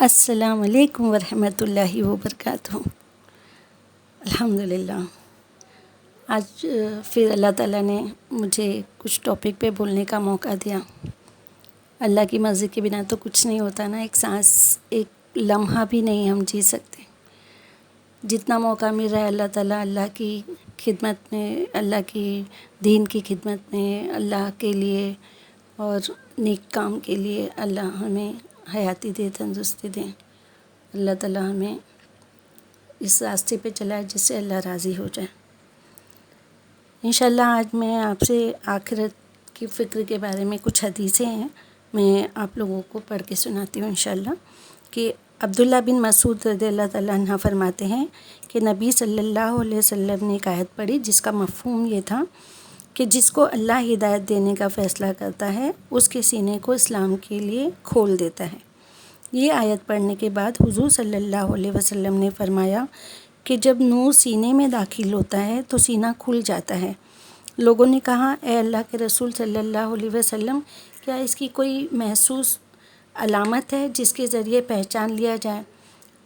السلام علیکم ورحمۃ اللہ وبرکاتہ۔ الحمدللہ آج پھر اللہ تعالیٰ نے مجھے کچھ ٹاپک پہ بولنے کا موقع دیا۔ اللہ کی مرضی کے بنا تو کچھ نہیں ہوتا نا، ایک سانس ایک لمحہ بھی نہیں ہم جی سکتے۔ جتنا موقع مل رہا ہے اللہ تعالیٰ اللہ کی خدمت میں، اللہ کی دین کی خدمت میں، اللہ کے لیے اور نیک کام کے لیے اللہ ہمیں حیاتی دے، تندرستی دے۔ اللہ تعالیٰ ہمیں اس راستے پہ چلائے جس سے اللہ راضی ہو جائے۔ انشاءاللہ آج میں آپ سے آخرت کی فکر کے بارے میں کچھ حدیثیں ہیں، میں آپ لوگوں کو پڑھ کے سناتی ہوں انشاءاللہ۔ کہ عبداللہ بن مسعود رضی اللہ تعالیٰ عنہ فرماتے ہیں کہ نبی صلی اللہ علیہ وسلم نے ایک آیت پڑھی جس کا مفہوم یہ تھا کہ جس کو اللہ ہدایت دینے کا فیصلہ کرتا ہے اس کے سینے کو اسلام کے لیے کھول دیتا ہے۔ یہ آیت پڑھنے کے بعد حضور صلی اللہ علیہ وسلم نے فرمایا کہ جب نور سینے میں داخل ہوتا ہے تو سینہ کھل جاتا ہے۔ لوگوں نے کہا اے اللہ کے رسول صلی اللہ علیہ وسلم، کیا اس کی کوئی محسوس علامت ہے جس کے ذریعے پہچان لیا جائے؟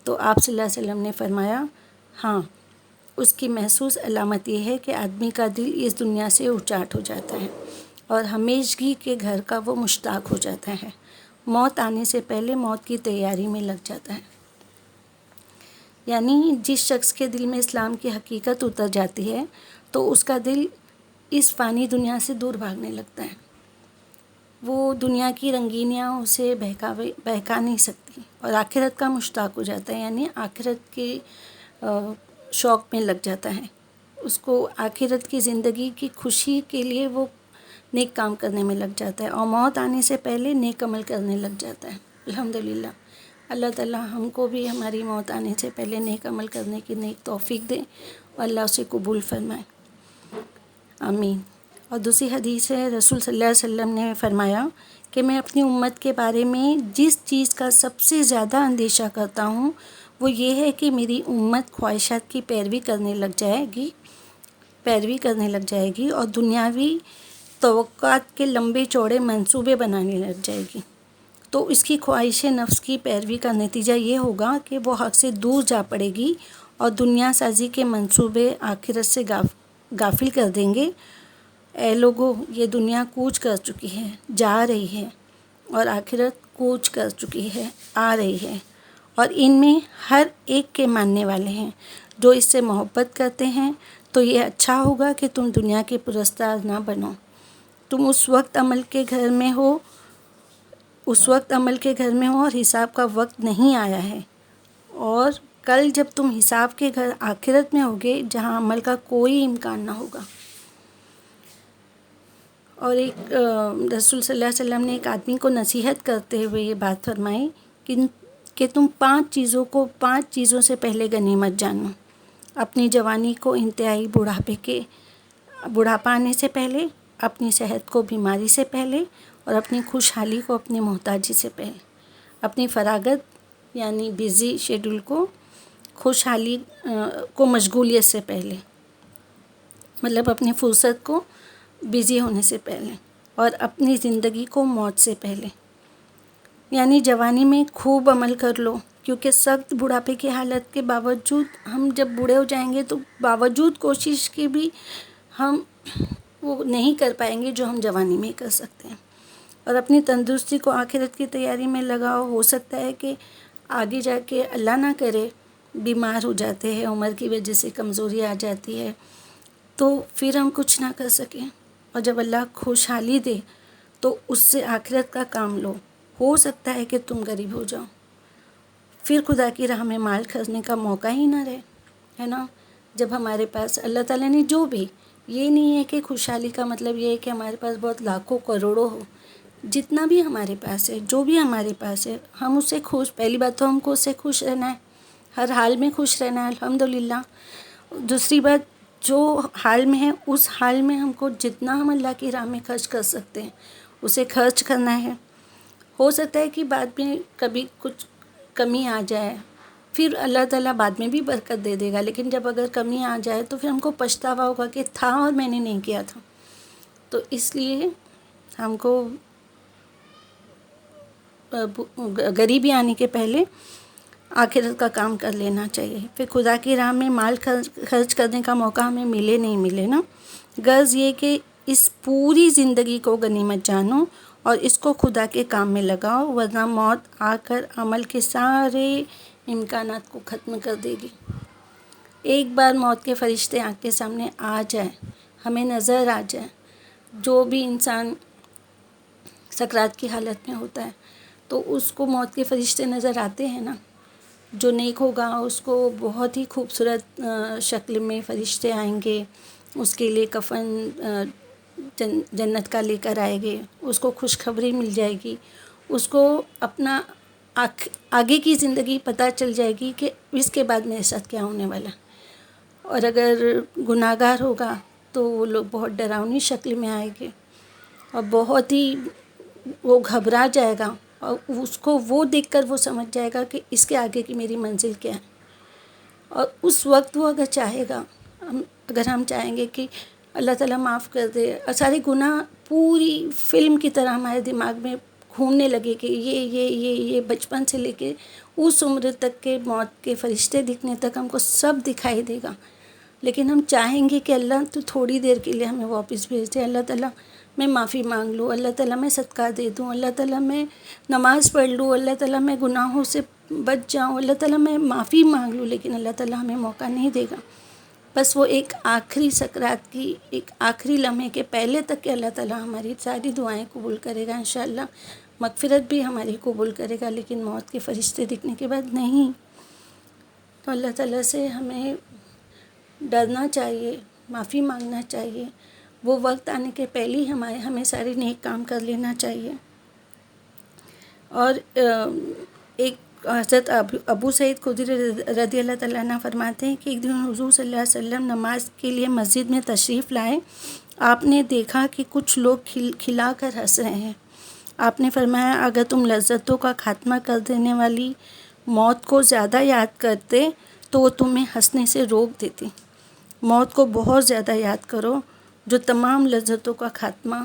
تو آپ صلی اللہ علیہ وسلم نے فرمایا ہاں، اس کی محسوس علامت یہ ہے کہ آدمی کا دل اس دنیا سے اچاٹ ہو جاتا ہے اور ہمیشگی کے گھر کا وہ مشتاق ہو جاتا ہے، موت آنے سے پہلے موت کی تیاری میں لگ جاتا ہے۔ یعنی جس شخص کے دل میں اسلام کی حقیقت اتر جاتی ہے تو اس کا دل اس فانی دنیا سے دور بھاگنے لگتا ہے۔ وہ دنیا کی رنگینیاں اسے بہکا نہیں سکتی اور آخرت کا مشتاق ہو جاتا ہے، یعنی آخرت کے شوق میں لگ جاتا ہے۔ اس کو آخرت کی زندگی کی خوشی کے لیے وہ نیک کام کرنے میں لگ جاتا ہے اور موت آنے سے پہلے نیک عمل کرنے لگ جاتا ہے۔ الحمدللہ اللہ تعالیٰ ہم کو بھی ہماری موت آنے سے پہلے نیک عمل کرنے کی نیک توفیق دے اور اللہ اسے قبول فرمائے، آمین۔ اور دوسری حدیث ہے، رسول صلی اللہ علیہ وسلم نے فرمایا کہ میں اپنی امت کے بارے میں جس چیز کا سب سے زیادہ اندیشہ کرتا ہوں وہ یہ ہے کہ میری امت خواہشات کی پیروی کرنے لگ جائے گی اور دنیاوی توقعات کے لمبے چوڑے منصوبے بنانے لگ جائے گی۔ تو اس کی خواہش نفس کی پیروی کا نتیجہ یہ ہوگا کہ وہ حق سے دور جا پڑے گی اور دنیا سازی کے منصوبے آخرت سے غافل کر دیں گے۔ اے لوگو، یہ دنیا کوچ کر چکی ہے، جا رہی ہے، اور آخرت کوچ کر چکی ہے، آ رہی ہے، اور ان میں ہر ایک کے ماننے والے ہیں۔ جو اس سے محبت کرتے ہیں تو یہ اچھا ہوگا کہ تم دنیا کے پرستار نہ بنو۔ تم اس وقت عمل کے گھر میں ہو اور حساب کا وقت نہیں آیا ہے، اور کل جب تم حساب کے گھر آخرت میں ہوگے جہاں عمل کا کوئی امکان نہ ہوگا۔ اور ایک رسول صلی اللہ علیہ وسلم نے ایک آدمی کو نصیحت کرتے ہوئے یہ بات فرمائی کہ تم 5 چیزوں سے پہلے غنیمت جانو: اپنی جوانی کو انتہائی بڑھاپا آنے سے پہلے، اپنی صحت کو بیماری سے پہلے، اور اپنی خوشحالی کو اپنی محتاجی سے پہلے، اپنی فراغت یعنی بزی شیڈول کو خوشحالی کو مشغولیت سے پہلے، مطلب اپنی فرصت کو بزی ہونے سے پہلے، اور اپنی زندگی کو موت سے پہلے۔ یعنی جوانی میں خوب عمل کر لو، کیونکہ سخت بڑھاپے کی حالت کے باوجود ہم جب بوڑھے ہو جائیں گے تو باوجود کوشش کے بھی ہم وہ نہیں کر پائیں گے جو ہم جوانی میں کر سکتے ہیں۔ اور اپنی تندرستی کو آخرت کی تیاری میں لگاؤ۔ ہو سکتا ہے کہ آگے جا کے اللہ نہ کرے بیمار ہو جاتے ہیں، عمر کی وجہ سے کمزوری آ جاتی ہے تو پھر ہم کچھ نہ کر سکیں، اور جب اللہ خوشحالی دے تو اس سے آخرت کا کام لو۔ ہو سکتا ہے کہ تم غریب ہو جاؤ، پھر خدا کی راہ میں مال خرچنے کا موقع ہی نہ رہے، ہے نا۔ جب ہمارے پاس اللہ تعالیٰ نے جو بھی، یہ نہیں ہے کہ خوشحالی کا مطلب یہ ہے کہ ہمارے پاس بہت لاکھوں کروڑوں ہو، جتنا بھی ہمارے پاس ہے، جو بھی ہمارے پاس ہے، ہم اس سے خوش، پہلی بات تو ہم کو اس سے خوش رہنا ہے، ہر حال میں خوش رہنا ہے، الحمدللہ۔ دوسری بات، جو حال میں ہے اس حال میں ہم کو جتنا ہم اللہ کی راہ میں خرچ کر سکتے ہیں اسے خرچ کرنا ہے۔ ہو سکتا ہے کہ بعد میں کبھی کچھ کمی آ جائے، پھر اللہ تعالیٰ بعد میں بھی برکت دے دے گا، لیکن جب اگر کمی آ جائے تو پھر ہم کو پچھتاوا ہوگا کہ تھا اور میں نے نہیں کیا تھا۔ تو اس لیے ہم کو غریبی آنے کے پہلے آخرت کا کام کر لینا چاہیے. پھر خدا کی راہ میں مال خرچ کرنے کا موقع ہمیں ملے نہیں ملے نا، غرض یہ کہ اس پوری زندگی کو غنیمت جانو اور اس کو خدا کے کام میں لگاؤ، ورنہ موت آ کر عمل کے سارے امکانات کو ختم کر دے گی. ایک بار موت کے فرشتے آنکھ کے سامنے آ جائے، ہمیں نظر آ جائے، جو بھی انسان سکرات کی حالت میں ہوتا ہے تو اس کو موت کے فرشتے نظر آتے ہیں نا. جو نیک ہوگا اس کو بہت ہی خوبصورت شکل میں فرشتے آئیں گے، اس کے لیے کفن جنت کا لے کر آئیں گے، اس کو خوشخبری مل جائے گی، اس کو اپنا آگے کی زندگی پتہ چل جائے گی کہ اس کے بعد میرے ساتھ کیا ہونے والا. اور اگر گناہ گار ہوگا تو وہ لوگ بہت ڈراؤنی شکل میں آئیں گے اور بہت ہی وہ گھبرا جائے گا، اور اس کو وہ دیکھ کر وہ سمجھ جائے گا کہ اس کے آگے کی میری منزل کیا ہے. اور اس وقت وہ اگر چاہے گا، اگر ہم چاہیں گے کہ اللہ تعالیٰ معاف کر دے، اور سارے گناہ پوری فلم کی طرح ہمارے دماغ میں گھومنے لگے کہ یہ بچپن سے لے کے اس عمر تک کے موت کے فرشتے دکھنے تک ہم کو سب دکھائی دے گا، لیکن ہم چاہیں گے کہ اللہ تو تھوڑی دیر کے لیے ہمیں واپس بھیج دے. اللہ تعالیٰ میں معافی مانگ لوں، اللہ تعالیٰ میں صدقہ دے دوں، اللہ تعالیٰ میں نماز پڑھ لوں، اللہ تعالیٰ میں گناہوں سے بچ جاؤں، اللہ تعالیٰ میں معافی مانگ لوں، لیکن اللہ تعالیٰ ہمیں موقع نہیں دے گا. بس وہ ایک آخری سکرات کی ایک آخری لمحے کے پہلے تک کہ اللہ تعالیٰ ہماری ساری دعائیں قبول کرے گا انشاءاللہ، مغفرت بھی ہماری قبول کرے گا، لیکن موت کے فرشتے دکھنے کے بعد نہیں. تو اللہ تعالیٰ سے ہمیں ڈرنا چاہیے، معافی مانگنا چاہیے، وہ وقت آنے کے پہلے ہی ہمیں سارے نیک کام کر لینا چاہیے. اور ایک حضرت ابو سعید خدری رضی اللہ تعالیٰ عنہ فرماتے ہیں کہ ایک دن حضور صلی اللہ علیہ وسلم نماز کے لیے مسجد میں تشریف لائے. آپ نے دیکھا کہ کچھ لوگ کھلا کر ہنس رہے ہیں. آپ نے فرمایا اگر تم لذتوں کا خاتمہ کر دینے والی موت کو زیادہ یاد کرتے تو وہ تمہیں ہنسنے سے روک دیتی. موت کو بہت زیادہ یاد کرو جو تمام لذتوں کا خاتمہ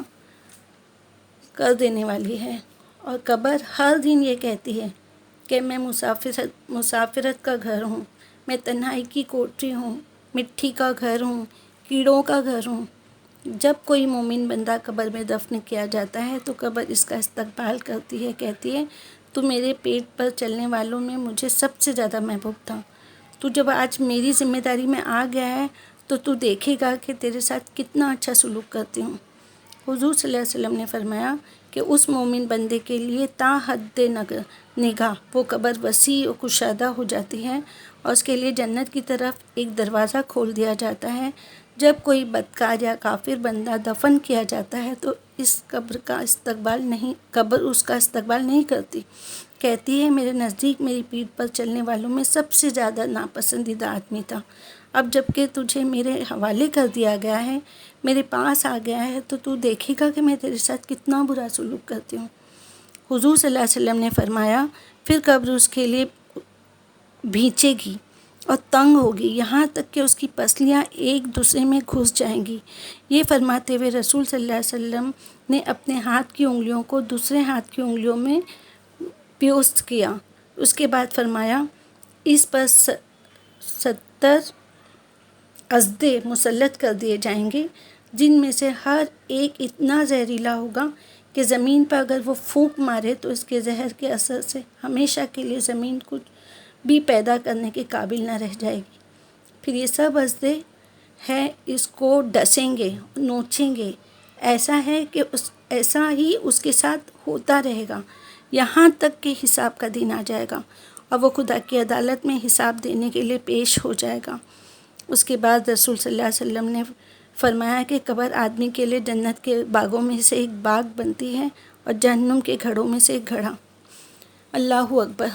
کر دینے والی ہے. اور قبر ہر دن یہ کہتی ہے کہ میں مسافرت کا گھر ہوں، میں تنہائی کی کوٹری ہوں، مٹی کا گھر ہوں، کیڑوں کا گھر ہوں. جب کوئی مومن بندہ قبر میں دفن کیا جاتا ہے تو قبر اس کا استقبال کرتی ہے، کہتی ہے تو میرے پیٹ پر چلنے والوں میں مجھے سب سے زیادہ محبوب تھا. تو جب آج میری ذمہ داری میں آ گیا ہے تو دیکھے گا کہ تیرے ساتھ کتنا اچھا سلوک کرتی ہوں. حضور صلی اللہ علیہ وسلم نے فرمایا کہ اس مومن بندے کے لیے تا حد نگاہ وہ قبر وسیع و کشادہ ہو جاتی ہے اور اس کے لیے جنت کی طرف ایک دروازہ کھول دیا جاتا ہے. جب کوئی بدکار یا کافر بندہ دفن کیا جاتا ہے تو قبر اس کا استقبال نہیں کرتی، کہتی ہے میرے نزدیک میری پیٹھ پر چلنے والوں میں سب سے زیادہ ناپسندیدہ آدمی تھا. اب جب کہ تجھے میرے حوالے کر دیا گیا ہے، میرے پاس آ گیا ہے تو دیکھے گا کہ میں تیرے ساتھ کتنا برا سلوک کرتی ہوں. حضور صلی اللہ علیہ وسلم نے فرمایا پھر قبر اس کے لیے بھینچے گی اور تنگ ہوگی یہاں تک کہ اس کی پسلیاں ایک دوسرے میں گھس جائیں گی. یہ فرماتے ہوئے رسول صلی اللہ علیہ وسلم نے اپنے ہاتھ کی انگلیوں کو دوسرے ہاتھ کی انگلیوں میں پیوست کیا. اس کے بعد فرمایا اس پر 70 اژدھے مسلط کر دیے جائیں گے جن میں سے ہر ایک اتنا زہریلا ہوگا کہ زمین پر اگر وہ پھونک مارے تو اس کے زہر کے اثر سے ہمیشہ کے لیے زمین کچھ بھی پیدا کرنے کے قابل نہ رہ جائے گی. پھر یہ سب اژدھے ہیں اس کو ڈسیں گے، نوچیں گے. ایسا ہے کہ ایسا ہی اس کے ساتھ ہوتا رہے گا یہاں تک کہ حساب کا دن آ جائے گا اور وہ خدا کی عدالت میں حساب دینے کے لیے پیش ہو جائے گا. اس کے بعد رسول صلی اللہ علیہ وسلم نے فرمایا کہ قبر آدمی کے لیے جنت کے باغوں میں سے ایک باغ بنتی ہے اور جہنم کے گھڑوں میں سے ایک گھڑا. اللہ اکبر.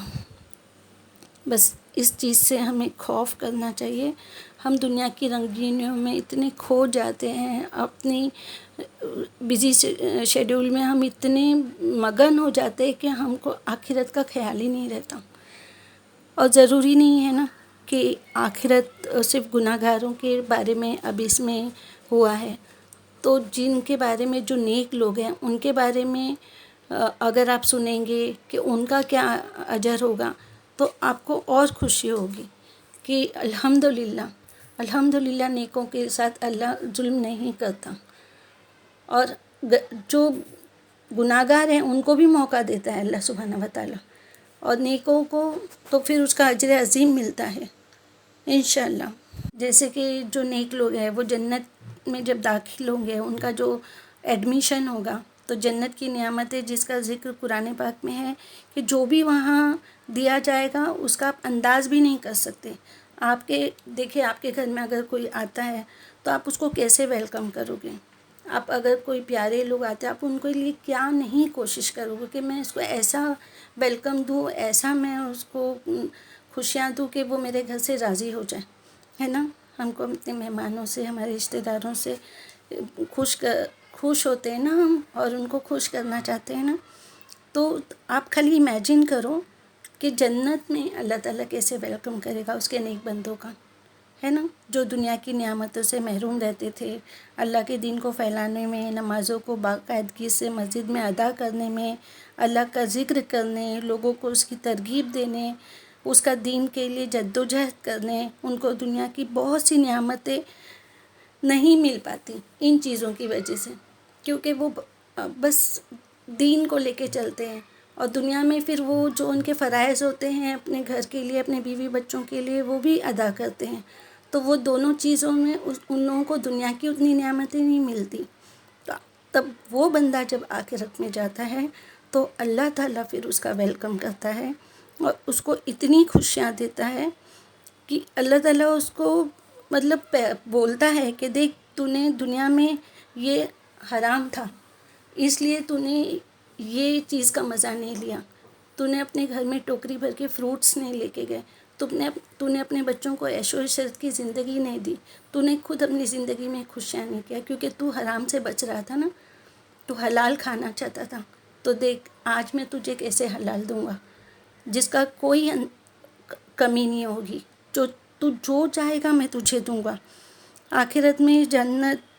بس اس چیز سے ہمیں خوف کرنا چاہیے. ہم دنیا کی رنگینیوں میں اتنے کھو جاتے ہیں، اپنی بزی شیڈول میں ہم اتنے مگن ہو جاتے ہیں کہ ہم کو آخرت کا خیال ہی نہیں رہتا. اور ضروری نہیں ہے نا کہ آخرت صرف گناہ گاروں کے بارے میں اب اس میں ہوا ہے، تو جن کے بارے میں جو نیک لوگ ہیں ان کے بارے میں اگر آپ سنیں گے کہ ان کا کیا اجر ہوگا تو آپ کو اور خوشی ہوگی کہ الحمدللہ نیکوں کے ساتھ اللہ ظلم نہیں کرتا، اور جو گناہگار ہیں ان کو بھی موقع دیتا ہے اللہ سبحانہ و تعالیٰ، اور نیکوں کو تو پھر اس کا اجر عظیم ملتا ہے انشاءاللہ۔ جیسے کہ جو نیک لوگ ہیں وہ جنت میں جب داخل ہوں گے، ان کا جو ایڈمیشن ہوگا، تو جنت کی نعمتیں جس کا ذکر قرآن پاک میں ہے کہ جو بھی وہاں دیا جائے گا اس کا آپ انداز بھی نہیں کر سکتے۔ دیکھیں آپ کے گھر میں اگر کوئی آتا ہے تو آپ اس کو کیسے ویلکم کرو گے؟ آپ اگر کوئی پیارے لوگ آتے ہیں آپ ان کے لیے کیا نہیں کوشش کرو گے کہ میں اس کو ایسا ویلکم دوں، ایسا میں اس کو خوشیاں دوں کہ وہ میرے گھر سے راضی ہو جائے، ہے نا؟ ہم کو اپنے مہمانوں سے، ہمارے رشتہ داروں سے خوش ہوتے ہیں نا ہم، اور ان کو خوش کرنا چاہتے ہیں نا۔ تو آپ خالی امیجن کرو کہ جنت میں اللہ تعالیٰ کیسے ویلکم کرے گا اس کے نیک بندوں کا، ہے نا؟ جو دنیا کی نعمتوں سے محروم رہتے تھے، اللہ کے دین کو پھیلانے میں، نمازوں کو باقاعدگی سے مسجد میں ادا کرنے میں، اللہ کا ذکر کرنے، لوگوں کو اس کی ترغیب دینے، اس کا دین کے لیے جدوجہد کرنے، ان کو دنیا کی بہت سی نعمتیں نہیں مل پاتی ان چیزوں کی وجہ سے، کیونکہ وہ بس دین کو لے کے چلتے ہیں، اور دنیا میں پھر وہ جو ان کے فرائض ہوتے ہیں اپنے گھر کے لیے، اپنے بیوی بچوں کے لیے، وہ بھی ادا کرتے ہیں، تو وہ دونوں چیزوں میں ان لوگوں کو دنیا کی اتنی نعمتیں نہیں ملتی۔ تب وہ بندہ جب آخرت میں جاتا ہے تو اللہ تعالیٰ پھر اس کا ویلکم کرتا ہے اور اس کو اتنی خوشیاں دیتا ہے کہ اللہ تعالیٰ اس کو مطلب بولتا ہے کہ دیکھ تو نے دنیا میں یہ حرام تھا، اس لیے تو نے یہ چیز کا مزہ نہیں لیا، تو نے اپنے گھر میں ٹوکری بھر کے فروٹس نہیں لے کے گئے، تو نے اپنے بچوں کو عیش و عشرت کی زندگی نہیں دی، تو نے خود اپنی زندگی میں خوشیاں نہیں کیا، کیونکہ تو حرام سے بچ رہا تھا نا، تو حلال کھانا چاہتا تھا، تو دیکھ آج میں تجھے کیسے حلال دوں گا جس کا کوئی کمی نہیں ہوگی، تو جو چاہے گا میں تجھے دوں گا۔ آخرت میں جنت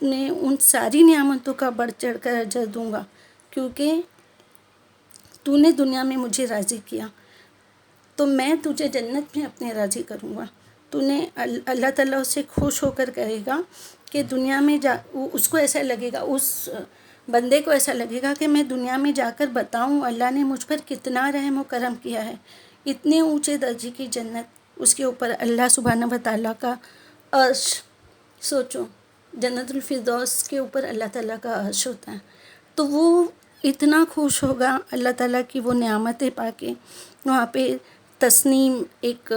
میں ان ساری نعمتوں کا بڑھ چڑھ کر اجر دوں گا، کیونکہ تو نے دنیا میں مجھے راضی کیا، تو میں تجھے جنت میں اپنے راضی کروں گا۔ تو نے اللہ تعالیٰ اس سے خوش ہو کر کہے گا کہ دنیا میں اس کو ایسا لگے گا، اس بندے کو ایسا لگے گا کہ میں دنیا میں جا کر بتاؤں اللہ نے مجھ پر کتنا رحم و کرم کیا ہے، اتنے اونچے درجے کی جنت، اس کے اوپر اللہ سبحانہ و تعالیٰ کا عرش، سوچو جنت الفردوس کے اوپر اللہ تعالیٰ کا عرش ہوتا ہے، تو وہ اتنا خوش ہوگا اللہ تعالیٰ کی وہ نعمتیں پا کے۔ وہاں پہ تسنیم ایک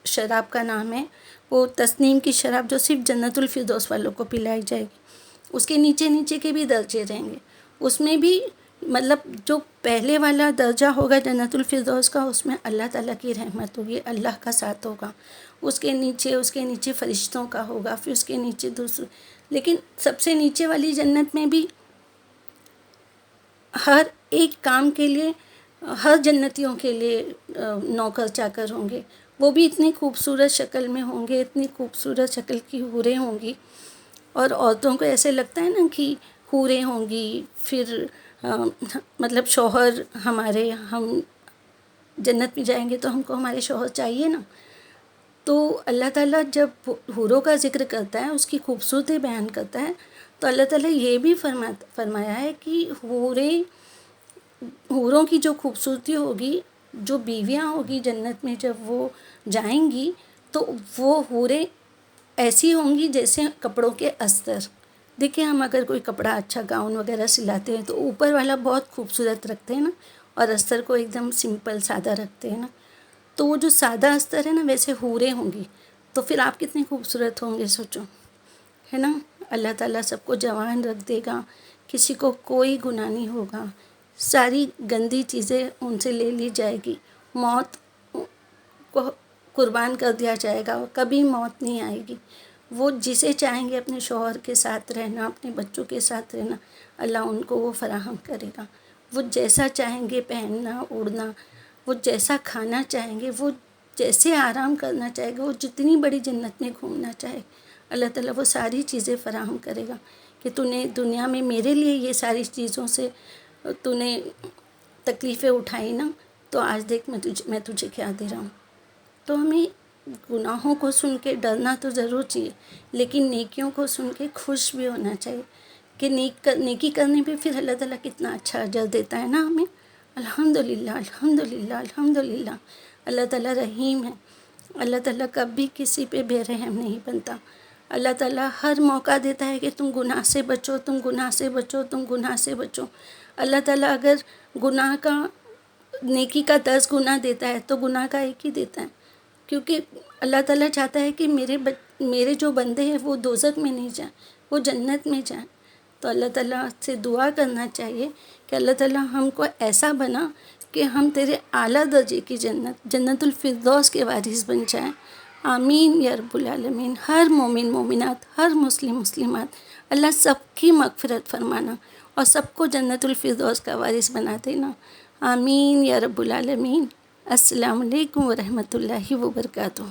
شراب کا نام ہے، وہ تسنیم کی شراب جو صرف جنت الفردوس والوں کو پلائی جائے گی، اس کے نیچے نیچے کے بھی درجے رہیں گے، اس میں بھی مطلب جو پہلے والا درجہ ہوگا جنت الفردوس کا، اس میں اللہ تعالیٰ کی رحمت ہوگی، اللہ کا ساتھ ہوگا، اس کے نیچے فرشتوں کا ہوگا، پھر اس کے نیچے دوسرے، لیکن سب سے نیچے والی جنت میں بھی ہر ایک کام کے لیے، ہر جنتیوں کے لیے نوکر چاکر ہوں گے، وہ بھی اتنی خوبصورت شکل میں ہوں گے، اتنی خوبصورت شکل کی حوریں ہوں گی، اور عورتوں کو ایسے لگتا ہے نا کہ حوریں ہوں گی، پھر مطلب شوہر ہم جنت میں جائیں گے تو ہم کو ہمارے شوہر چاہیے نا، تو اللہ تعالیٰ جب حوروں کا ذکر کرتا ہے، اس کی خوبصورتی بیان کرتا ہے، تو اللہ تعالیٰ یہ بھی فرمایا ہے کہ حوروں کی جو خوبصورتی ہوگی، جو بیویاں ہوگی جنت میں جب وہ جائیں گی تو وہ حوریں ایسی ہوں گی جیسے کپڑوں کے استر۔ دیکھیں ہم اگر کوئی کپڑا اچھا گاؤن وغیرہ سلاتے ہیں تو اوپر والا بہت خوبصورت رکھتے ہیں نا، اور استر کو ایک دم سمپل سادہ رکھتے ہیں نا، تو وہ جو سادہ استر ہے نا ویسے حوریں ہوں گی، تو پھر آپ کتنے خوبصورت ہوں گے سوچو، ہے نا؟ اللہ تعالیٰ سب کو جوان رکھ دے گا، کسی کو کوئی گناہ نہیں ہوگا، ساری گندی چیزیں ان سے لے لی جائے گی، موت کو قربان کر دیا جائے گا، کبھی موت نہیں آئے گی، وہ جسے چاہیں گے اپنے شوہر کے ساتھ رہنا، اپنے بچوں کے ساتھ رہنا، اللہ ان کو وہ فراہم کرے گا، وہ جیسا چاہیں گے پہننا اوڑھنا، وہ جیسا کھانا چاہیں گے، وہ جیسے آرام کرنا چاہے گا، وہ جتنی بڑی جنت میں گھومنا چاہے اللہ تعالیٰ وہ ساری چیزیں فراہم کرے گا کہ تو نے دنیا میں میرے لیے یہ ساری چیزوں سے تو نے تکلیفیں اٹھائی نا، تو آج دیکھ میں تجھے کیا دے رہا ہوں۔ تو ہمیں گناہوں کو سن کے ڈرنا تو ضرور چاہیے، لیکن نیکیوں کو سن کے خوش بھی ہونا چاہیے کہ نیکی کرنے پہ پھر اللہ تعالیٰ کتنا اچھا اجر دیتا ہے نا ہمیں۔ الحمدللہ الحمدللہ الحمدللہ، اللہ تعالیٰ رحیم ہے، اللہ تعالیٰ کبھی کسی پہ بے رحم نہیں بنتا۔ اللہ تعالیٰ ہر موقع دیتا ہے کہ تم گناہ سے بچو، تم گناہ سے بچو، تم گناہ سے بچو۔ اللہ تعالیٰ اگر گناہ کا نیکی کا 10 گنا دیتا ہے تو گناہ کا 1 ہی دیتا ہے، کیونکہ اللہ تعالیٰ چاہتا ہے کہ میرے جو بندے ہیں وہ دوزخ میں نہیں جائیں، وہ جنت میں جائیں۔ تو اللہ تعالیٰ سے دعا کرنا چاہیے کہ اللہ تعالیٰ ہم کو ایسا بنا کہ ہم تیرے اعلیٰ درجے کی جنت الفردوس کے وارث بن جائیں۔ آمین یا رب العالمین۔ ہر مومن مومنات، ہر مسلم مسلمات، اللہ سب کی مغفرت فرمانا اور سب کو جنت الفردوس کا وارث بنا دینا۔ آمین یا رب العالمین۔ السلام علیکم ورحمۃ اللہ وبرکاتہ۔